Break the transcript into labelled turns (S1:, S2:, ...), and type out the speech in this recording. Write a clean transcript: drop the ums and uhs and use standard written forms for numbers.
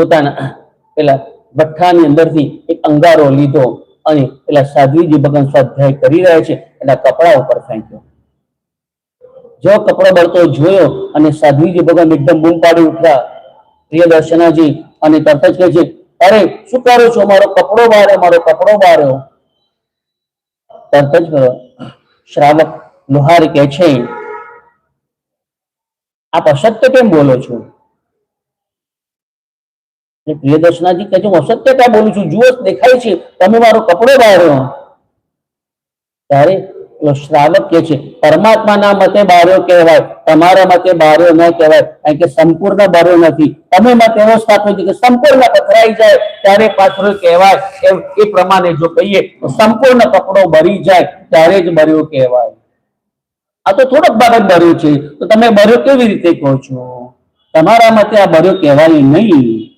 S1: પોતાના પેલા ભઠ્ઠાની અંદરથી એક અંગારો લીધો અને પેલા સાધ્વીજી ભગવાન સ્વાધ્યાય કરી રહ્યા છે એના કપડા ઉપર ફેંક્યો. જો કપડો બળતો જોયો અને સાધ્વીજી ભગવાન એકદમ બૂમ પાડી ઉઠ્યા પ્રિયદર્શનાજી, અને તરત જ કહે છે, અરે શું કરો છો, મારો કપડો બાર્યો, મારો કપડો બાર્યો. તરત જ શ્રાવક લુહાર કહે છે, આપ અસત્ય કેમ બોલો છો? પ્રિયદર્શનાજી કહે છે, હું અસત્ય ક્યાં બોલું છું, જુઓ દેખાય છે તમે મારો કપડો બાર્યો. ત્યારે શ્રાવક કે છે, પરમાત્માના મતે બાર્યો કહેવાય, તમારા મતે બાર્યો ન કહેવાય, કારણ કે સંપૂર્ણ બાર્યો નથી. તમે મત એવો સ્થાપો છે કે સંપૂર્ણ પથરાઈ જાય ત્યારે પાછળ કહેવાય. એ પ્રમાણે જો કહીએ તો સંપૂર્ણ કપડો ભરી જાય ત્યારે જ બર્યો કહેવાય. આ તો થોડોક બાબત બર્યો છે, તો તમે બર્યો કેવી રીતે કહો છો? તમારા મતે આ બર્યો કહેવાય નહીં.